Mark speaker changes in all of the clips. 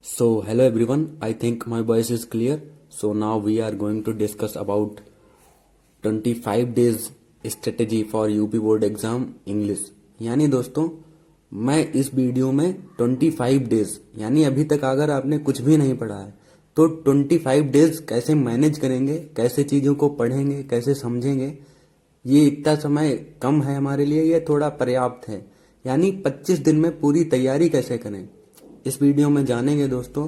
Speaker 1: So, hello everyone. I think my voice is clear. So, now we are going to discuss about 25 days strategy for UP board exam English. यानी दोस्तों, मैं इस video में 25 days यानी अभी तक अगर आपने कुछ भी नहीं पढ़ा है तो 25 डेज कैसे मैनेज करेंगे, कैसे चीज़ों को पढ़ेंगे, कैसे समझेंगे, ये इतना समय कम है हमारे लिए, ये थोड़ा पर्याप्त है। यानी 25 दिन में पूरी तैयारी कैसे करें, इस वीडियो में जानेंगे दोस्तों।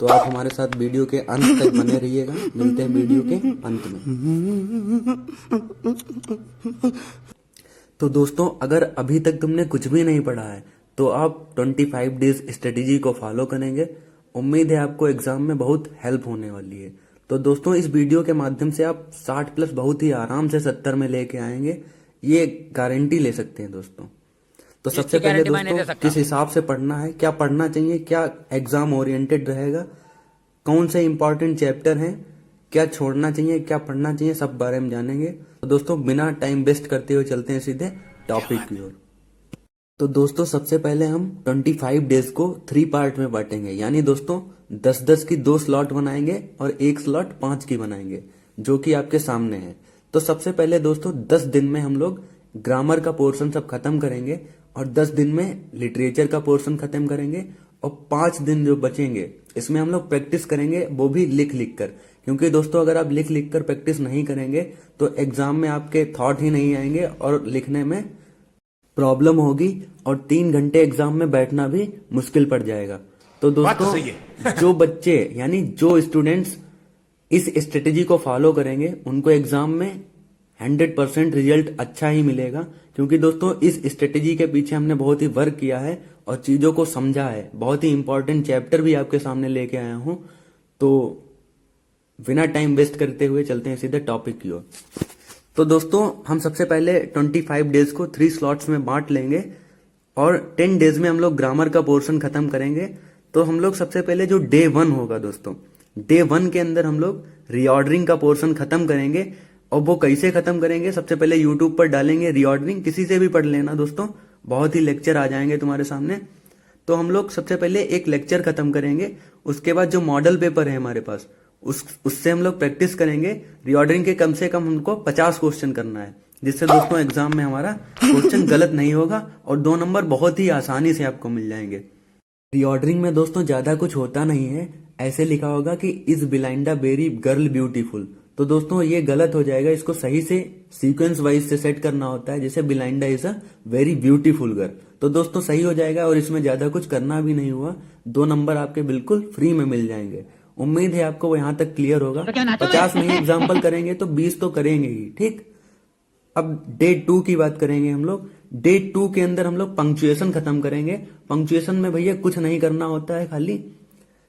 Speaker 1: तो आप हमारे साथ वीडियो के अंत तक बने रहिएगा। मिलते हैं वीडियो के अंत में। तो दोस्तों, अगर अभी तक तुमने कुछ भी नहीं पढ़ा है तो आप 25 डेज स्ट्रेटेजी को फॉलो करेंगे। उम्मीद है आपको एग्जाम में बहुत हेल्प होने वाली है। तो दोस्तों, इस वीडियो के माध्यम से आप 60 प्लस बहुत ही आराम से 70 में लेके आएंगे, ये गारंटी ले सकते हैं दोस्तों। तो सबसे पहले दोस्तों, किस हिसाब से पढ़ना है, क्या पढ़ना चाहिए, क्या एग्जाम ओरिएंटेड रहेगा, कौन से इंपॉर्टेंट चैप्टर हैं, क्या छोड़ना चाहिए, क्या पढ़ना चाहिए, सब बारे में जानेंगे। तो दोस्तों, बिना टाइम वेस्ट करते हुए चलते हैं सीधे टॉपिक की ओर। तो दोस्तों, सबसे पहले हम 25 डेज को 3 पार्ट में बांटेंगे। यानी दोस्तों 10-10 की 2 स्लॉट बनाएंगे और 1 स्लॉट 5 की बनाएंगे, जो कि आपके सामने है। तो सबसे पहले दोस्तों 10 दिन में हम लोग ग्रामर का पोर्शन सब खत्म करेंगे और 10 दिन में लिटरेचर का पोर्शन खत्म करेंगे। और 5 दिन जो बचेंगे इसमें हम लोग प्रैक्टिस करेंगे, वो भी लिख लिख कर। क्योंकि दोस्तों, अगर आप लिख लिख कर प्रैक्टिस नहीं करेंगे तो एग्जाम में आपके थॉट ही नहीं आएंगे और लिखने में प्रॉब्लम होगी और 3 घंटे एग्जाम में बैठना भी मुश्किल पड़ जाएगा। तो दोस्तों जो बच्चे यानी जो स्टूडेंट्स इस स्ट्रेटेजी को फॉलो करेंगे उनको एग्जाम में 100% रिजल्ट अच्छा ही मिलेगा। क्योंकि दोस्तों इस स्ट्रेटेजी के पीछे हमने बहुत ही वर्क किया है और चीजों को समझा है। बहुत ही इंपॉर्टेंट चैप्टर भी आपके सामने लेके आया हूं। तो बिना टाइम वेस्ट करते हुए चलते हैं सीधे टॉपिक की ओर। तो दोस्तों, हम सबसे पहले 25 डेज को 3 स्लॉट्स में बांट लेंगे और 10 डेज में हम लोग ग्रामर का पोर्शन खत्म करेंगे। तो हम लोग सबसे पहले जो डे 1 होगा दोस्तों, डे 1 के अंदर हम लोग रीऑर्डरिंग का पोर्शन खत्म करेंगे। और वो कैसे खत्म करेंगे, सबसे पहले यूट्यूब पर डालेंगे रीऑर्डरिंग, किसी से भी पढ़ लेना दोस्तों, बहुत ही लेक्चर आ जाएंगे तुम्हारे सामने। तो हम लोग सबसे पहले एक लेक्चर खत्म करेंगे, उसके बाद जो मॉडल पेपर है हमारे पास उससे हम लोग प्रैक्टिस करेंगे। रीऑर्डरिंग के कम से कम हमको 50 क्वेश्चन करना है, जिससे दोस्तों एग्जाम में हमारा क्वेश्चन गलत नहीं होगा और 2 नंबर बहुत ही आसानी से आपको मिल जाएंगे। रीऑर्डरिंग में दोस्तों ज्यादा कुछ होता नहीं है। ऐसे लिखा होगा कि इज बिलाइंडा वेरी गर्ल ब्यूटीफुल, तो दोस्तों ये गलत हो जाएगा। इसको सही से सीक्वेंस वाइज से सेट करना होता है, जैसे Belinda is a very beautiful girl. तो दोस्तों सही हो जाएगा और इसमें ज्यादा कुछ करना भी नहीं हुआ। 2 नंबर आपके बिल्कुल फ्री में मिल जाएंगे। उम्मीद है आपको यहाँ तक क्लियर होगा। 50 नहीं एग्जाम्पल करेंगे तो 20 तो करेंगे ही, ठीक। अब डे 2 की बात करेंगे हम लोग। डे 2 के अंदर हम लोग पंक्चुएशन खत्म करेंगे। पंक्चुएशन में भैया कुछ नहीं करना होता है, खाली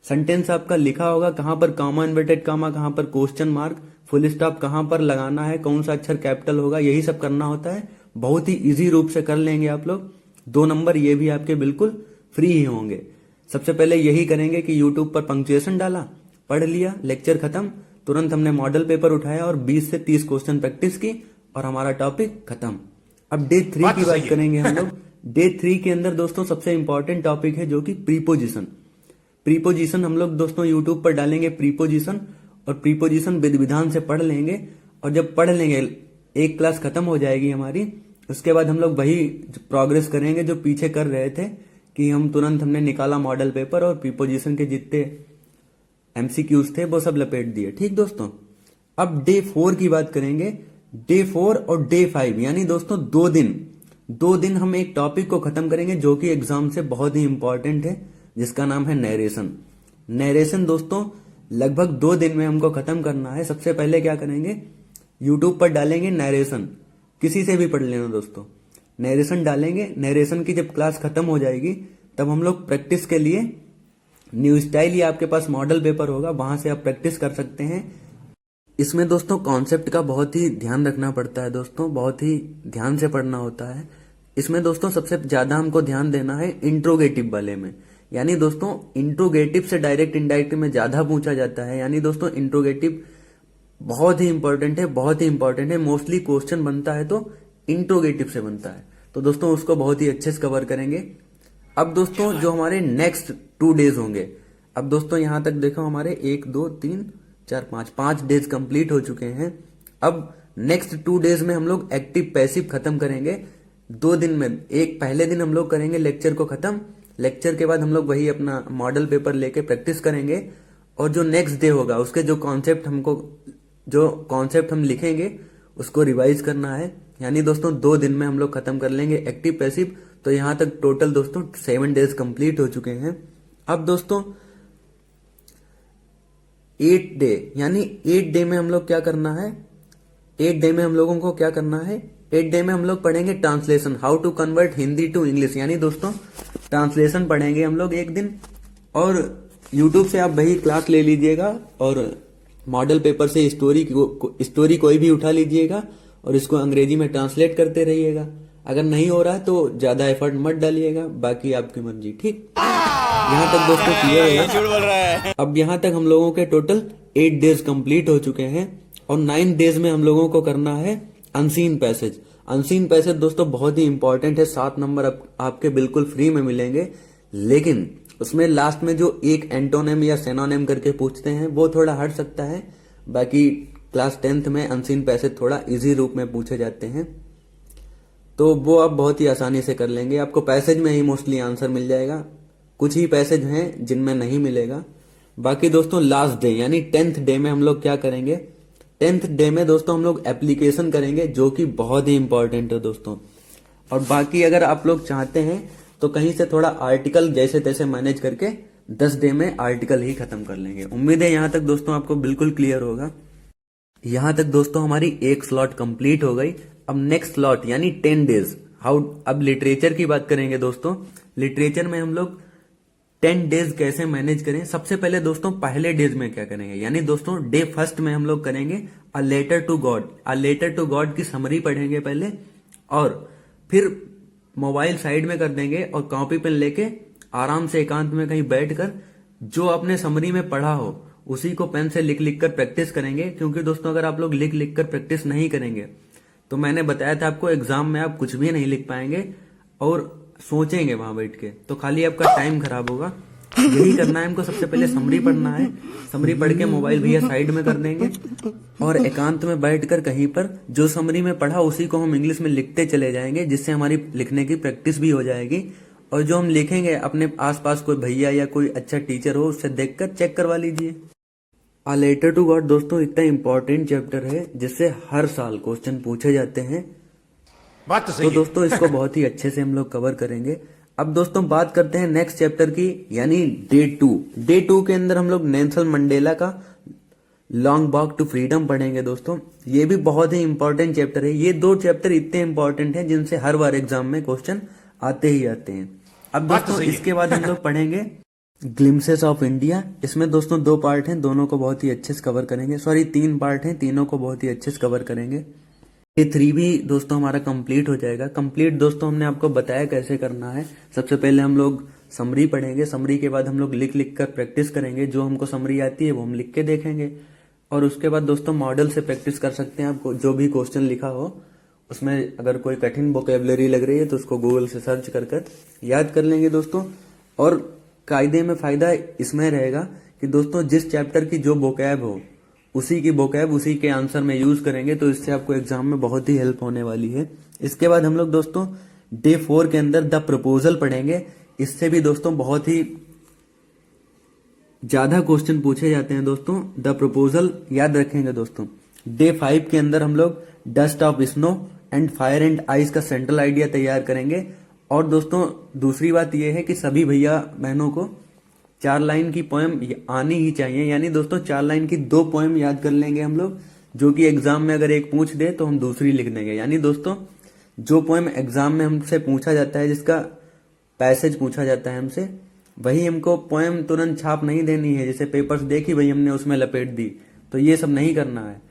Speaker 1: सेंटेंस आपका लिखा होगा, कहां पर कॉमा, इन्वर्टेड कॉमा, कहां पर क्वेश्चन मार्क, फुल स्टॉप कहां पर लगाना है, कौन सा अक्षर कैपिटल होगा, यही सब करना होता है। बहुत ही इजी रूप से कर लेंगे आप लोग। 2 नंबर ये भी आपके बिल्कुल फ्री ही होंगे। सबसे पहले यही करेंगे कि यूट्यूब पर पंक्चुएशन डाला, पढ़ लिया, लेक्चर खत्म, तुरंत हमने मॉडल पेपर उठाया और 20 से 30 क्वेश्चन प्रैक्टिस की और हमारा टॉपिक खत्म। अब डे 3 की बात करेंगे हम लोग। डे 3 के अंदर दोस्तों सबसे इंपॉर्टेंट टॉपिक है जो कि प्रीपोजिशन। प्रीपोजिशन हम लोग दोस्तों यूट्यूब पर डालेंगे प्रीपोजिशन और प्रीपोजिशन विधि विधान से पढ़ लेंगे। और जब पढ़ लेंगे, एक क्लास खत्म हो जाएगी हमारी, उसके बाद हम लोग वही प्रोग्रेस करेंगे जो पीछे कर रहे थे, कि हम तुरंत हमने निकाला मॉडल पेपर और प्रीपोजिशन के जितने एमसीक्यूज थे वो सब लपेट दिए, ठीक दोस्तों। अब डे 4 की बात करेंगे। डे 4 और डे 5 यानी दोस्तों 2 दिन हम एक टॉपिक को खत्म करेंगे जो कि एग्जाम से बहुत ही इंपॉर्टेंट है, जिसका नाम है नरेशन। नरेशन दोस्तों लगभग 2 दिन में हमको खत्म करना है। सबसे पहले क्या करेंगे, यूट्यूब पर डालेंगे नरेशन, किसी से भी पढ़ लेना दोस्तों। नरेशन डालेंगे, नरेशन की जब क्लास खत्म हो जाएगी तब हम लोग प्रैक्टिस के लिए न्यू स्टाइल या आपके पास मॉडल पेपर होगा, वहां से आप प्रैक्टिस कर सकते हैं। इसमें दोस्तों कॉन्सेप्ट का बहुत ही ध्यान रखना पड़ता है दोस्तों, बहुत ही ध्यान से पढ़ना होता है। इसमें दोस्तों सबसे ज्यादा हमको ध्यान देना है इंट्रोगेटिव वाले में। यानी दोस्तों इंट्रोगेटिव से डायरेक्ट इनडायरेक्ट में ज्यादा पूछा जाता है। यानी दोस्तों इंट्रोगेटिव बहुत ही इंपॉर्टेंट है, बहुत ही इंपॉर्टेंट है। मोस्टली क्वेश्चन बनता है तो इंट्रोगेटिव से बनता है, तो दोस्तों उसको बहुत ही अच्छे से कवर करेंगे। अब दोस्तों जो हमारे नेक्स्ट 2 डेज होंगे, अब दोस्तों यहाँ तक देखो हमारे 1 2 3 4 5 डेज कंप्लीट हो चुके हैं। अब नेक्स्ट 2 डेज में हम लोग एक्टिव पैसिव खत्म करेंगे। 2 दिन में, एक पहले दिन हम लोग करेंगे लेक्चर को खत्म, लेक्चर के बाद हम लोग वही अपना मॉडल पेपर लेके प्रैक्टिस करेंगे, और जो नेक्स्ट डे होगा उसके जो कॉन्सेप्ट हम लिखेंगे उसको रिवाइज करना है। यानी दोस्तों 2 दिन में हम लोग खत्म कर लेंगे एक्टिव पैसिव। तो यहाँ तक टोटल दोस्तों 7 डेज कंप्लीट हो चुके हैं। अब दोस्तों 8 डे, यानी 8 डे में हम लोग क्या करना है, 8 डे में हम लोगों को क्या करना है, 8 डे में हम लोग पढ़ेंगे translation, how to convert Hindi to English. यानी दोस्तों ट्रांसलेशन पढ़ेंगे हम लोग एक दिन, और यूट्यूब से आप वही क्लास ले लीजिएगा और मॉडल पेपर से स्टोरी कोई भी उठा लीजिएगा और इसको अंग्रेजी में ट्रांसलेट करते रहिएगा। अगर नहीं हो रहा है तो ज्यादा एफर्ट मत डालिएगा, बाकी आपकी मर्जी, ठीक। यहाँ तक दोस्तों क्लियर है। अब यहाँ तक हम लोगों के टोटल 8 डेज कंप्लीट हो चुके हैं, और 9 डेज में हम लोगों को करना है अनसीन पैसेज। अनसीन पैसेज दोस्तों बहुत ही इंपॉर्टेंट है, 7 नंबर आपके बिल्कुल फ्री में मिलेंगे, लेकिन उसमें लास्ट में जो एक एंटोनिम या सिनोनिम करके पूछते हैं वो थोड़ा हट सकता है। बाकी क्लास 10th में अनसीन पैसेज थोड़ा इजी रूप में पूछे जाते हैं, तो वो आप बहुत ही आसानी से कर लेंगे। आपको पैसेज में ही मोस्टली आंसर मिल जाएगा, कुछ ही पैसेज हैं जिनमें नहीं मिलेगा। बाकी दोस्तों लास्ट डे यानी 10th डे में हम लोग क्या करेंगे, 10th डे में दोस्तों हम लोग एप्लीकेशन करेंगे, जो कि बहुत ही इंपॉर्टेंट है दोस्तों। और बाकी अगर आप लोग चाहते हैं तो कहीं से थोड़ा आर्टिकल जैसे तैसे मैनेज करके 10 डे में आर्टिकल ही खत्म कर लेंगे। उम्मीद है यहाँ तक दोस्तों आपको बिल्कुल क्लियर होगा। यहाँ तक दोस्तों हमारी एक स्लॉट कंप्लीट हो गई। अब नेक्स्ट स्लॉट यानी 10 डेज अब लिटरेचर की बात करेंगे दोस्तों। लिटरेचर में हम लोग 10 डेज कैसे मैनेज करें। सबसे पहले दोस्तों पहले डेज में क्या करेंगे, यानी दोस्तों डे फर्स्ट में हम लोग करेंगे a letter to God. A letter to God की समरी पढ़ेंगे पहले, और फिर मोबाइल साइड में कर देंगे और कॉपी पेन लेके आराम से एकांत में कहीं बैठकर जो आपने समरी में पढ़ा हो उसी को पेन से लिख लिख कर प्रैक्टिस करेंगे। क्योंकि दोस्तों अगर आप लोग लिख लिख कर प्रैक्टिस नहीं करेंगे तो मैंने बताया था आपको एग्जाम में आप कुछ भी नहीं लिख पाएंगे और सोचेंगे वहां बैठ के, तो खाली आपका टाइम खराब होगा। यही करना है हमको, सबसे पहले समरी पढ़ना है। समरी पढ़ के मोबाइल भैया साइड में कर देंगे और एकांत में बैठकर कहीं पर जो समरी में पढ़ा उसी को हम इंग्लिश में लिखते चले जाएंगे, जिससे हमारी लिखने की प्रैक्टिस भी हो जाएगी। और जो हम लिखेंगे अपने आसपास कोई भैया या कोई अच्छा टीचर हो उससे देखकर चेक करवा लीजिए। अ लेटर टू गॉड दोस्तों इतना इंपॉर्टेंट चैप्टर है जिससे हर साल क्वेश्चन पूछे जाते हैं। बात तो सही है। दोस्तों इसको बहुत ही अच्छे से हम लोग कवर करेंगे। अब दोस्तों बात करते हैं नेक्स्ट चैप्टर की, यानी डे 2। डे 2 के अंदर हम लोग नेल्सन मंडेला का लॉन्ग वॉक टू फ्रीडम पढ़ेंगे दोस्तों। ये भी बहुत ही इंपॉर्टेंट चैप्टर है। ये 2 चैप्टर इतने इंपॉर्टेंट हैं जिनसे हर बार एग्जाम में क्वेश्चन आते ही आते हैं। अब दोस्तों इसके बाद हम लोग पढ़ेंगे ग्लिम्सेस ऑफ इंडिया। इसमें दोस्तों 2 पार्ट हैं, दोनों को बहुत ही अच्छे से कवर करेंगे। 3 पार्ट हैं, तीनों को बहुत ही अच्छे से कवर करेंगे। ये 3 भी दोस्तों हमारा कंप्लीट हो जाएगा। कंप्लीट दोस्तों हमने आपको बताया कैसे करना है। सबसे पहले हम लोग समरी पढ़ेंगे, समरी के बाद हम लोग लिख लिख कर प्रैक्टिस करेंगे। जो हमको समरी आती है वो हम लिख के देखेंगे, और उसके बाद दोस्तों मॉडल से प्रैक्टिस कर सकते हैं। आपको जो भी क्वेश्चन लिखा हो उसमें अगर कोई कठिन वोकेबलरी लग रही है तो उसको गूगल से सर्च कर कर याद कर लेंगे दोस्तों। और कायदे में फायदा इसमें रहेगा कि दोस्तों जिस चैप्टर की जो वोकैब हो उसी की वोकैब उसी के आंसर में यूज करेंगे, तो इससे आपको एग्जाम में बहुत ही हेल्प होने वाली है। इसके बाद हम लोग दोस्तों डे 4 के अंदर द प्रपोजल पढ़ेंगे। इससे भी दोस्तों बहुत ही ज्यादा क्वेश्चन पूछे जाते हैं दोस्तों। द प्रपोजल याद रखेंगे दोस्तों। डे 5 के अंदर हम लोग dust of snow and fire and ice का सेंट्रल आइडिया तैयार करेंगे। और दोस्तों दूसरी बात यह है कि सभी भैया बहनों को 4 लाइन की पोएम आनी ही चाहिए। यानी दोस्तों 4 लाइन की 2 पोएम याद कर लेंगे हम लोग, जो कि एग्जाम में अगर एक पूछ दे तो हम दूसरी लिख देंगे। यानी दोस्तों जो पोएम एग्जाम में हमसे पूछा जाता है, जिसका पैसेज पूछा जाता है हमसे, वही हमको पोएम तुरंत छाप नहीं देनी है। जैसे पेपर्स देखी भाई हमने उसमें लपेट दी, तो ये सब नहीं करना है।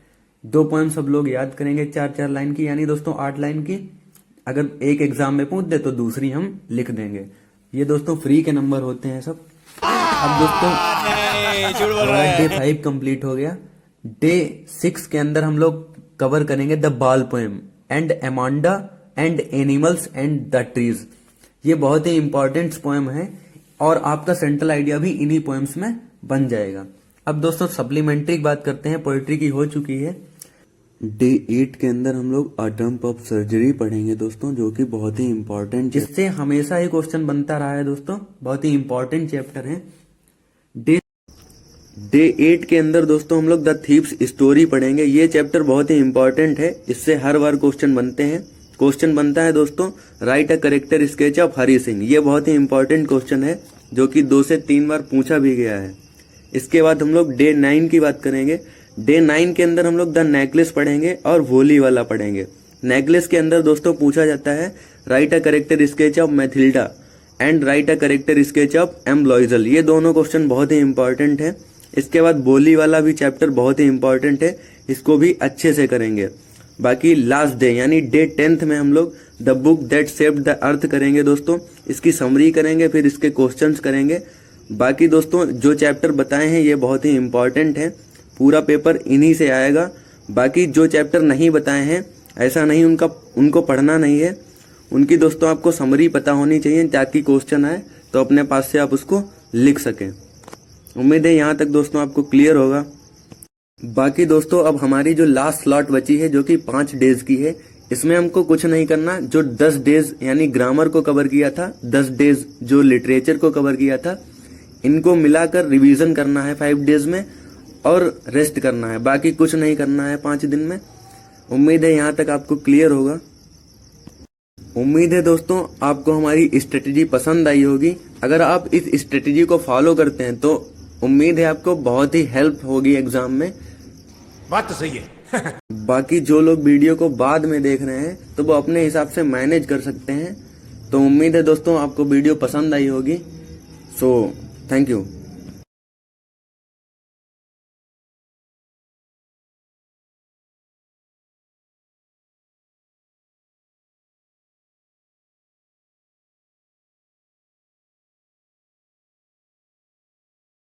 Speaker 1: 2 पोएम सब लोग याद करेंगे 4-4 लाइन की, यानी दोस्तों 8 लाइन की। अगर एक एग्जाम में पूछ दे तो दूसरी हम लिख देंगे। ये दोस्तों फ्री के नंबर होते हैं सब। अब दोस्तों डे 5 कंप्लीट हो गया। डे 6 के अंदर हम लोग कवर करेंगे the ball poem and Amanda and animals and the trees. ये बहुत ही इंपॉर्टेंट पोएम है और आपका सेंट्रल आइडिया भी इन्हीं पोएम्स में बन जाएगा। अब दोस्तों सप्लीमेंट्री की बात करते हैं। पोइट्री की हो चुकी है। डे 8 के अंदर हम लोग अ टर्म ऑफ सर्जरी पढ़ेंगे दोस्तों, जो कि बहुत ही इंपॉर्टेंट, जिससे हमेशा ही क्वेश्चन बनता रहा है दोस्तों। बहुत ही इंपॉर्टेंट चैप्टर है। डे 8 के अंदर दोस्तों हम लोग द थीव्स स्टोरी पढ़ेंगे। ये चैप्टर बहुत ही इंपॉर्टेंट है, इससे हर बार क्वेश्चन बनते हैं। क्वेश्चन बनता है दोस्तों, right a character sketch of Hari Singh. ये बहुत ही इंपॉर्टेंट क्वेश्चन है, जो कि 2 से 3 बार पूछा भी गया है। इसके बाद हम लोग डे 9 की बात करेंगे। डे 9 के अंदर हम लोग द नेकलेस पढ़ेंगे और वोली वाला पढ़ेंगे। नेकलेस के अंदर दोस्तों पूछा जाता है, write a character sketch of Mathilda and write a character sketch of M Loisel. ये दोनों क्वेश्चन बहुत ही इंपॉर्टेंट है। इसके बाद बोली वाला भी चैप्टर बहुत ही इंपॉर्टेंट है, इसको भी अच्छे से करेंगे। बाकी लास्ट डे यानी डे 10 में हम लोग the book that saved the earth करेंगे दोस्तों। इसकी समरी करेंगे, फिर इसके क्वेश्चंस करेंगे। बाकी दोस्तों जो चैप्टर बताए हैं ये बहुत ही इंपॉर्टेंट है, पूरा पेपर इन्हीं से आएगा। बाकी जो चैप्टर नहीं बताए हैं ऐसा नहीं उनको पढ़ना नहीं है, उनकी दोस्तों आपको समरी पता होनी चाहिए, ताकि क्वेश्चन आए तो अपने पास से आप उसको लिख सकें। उम्मीद है यहाँ तक दोस्तों आपको क्लियर होगा। बाकी दोस्तों अब हमारी जो लास्ट स्लॉट बची है, जो कि 5 डेज की है, इसमें हमको कुछ नहीं करना। जो 10 डेज यानी ग्रामर को कवर किया था, 10 डेज जो लिटरेचर को कवर किया था, इनको मिलाकर रिवीजन करना है 5 डेज में और रेस्ट करना है। बाकी कुछ नहीं करना है 5 दिन में। उम्मीद है यहाँ तक आपको क्लियर होगा। उम्मीद है दोस्तों आपको हमारी स्ट्रेटेजी पसंद आई होगी। अगर आप इस स्ट्रेटेजी को फॉलो करते हैं तो उम्मीद है आपको बहुत ही हेल्प होगी एग्जाम में।
Speaker 2: बात तो सही है।
Speaker 1: बाकी जो लोग वीडियो को बाद में देख रहे हैं तो वो अपने हिसाब से मैनेज कर सकते हैं। तो उम्मीद है दोस्तों आपको वीडियो पसंद आई होगी। So thank you.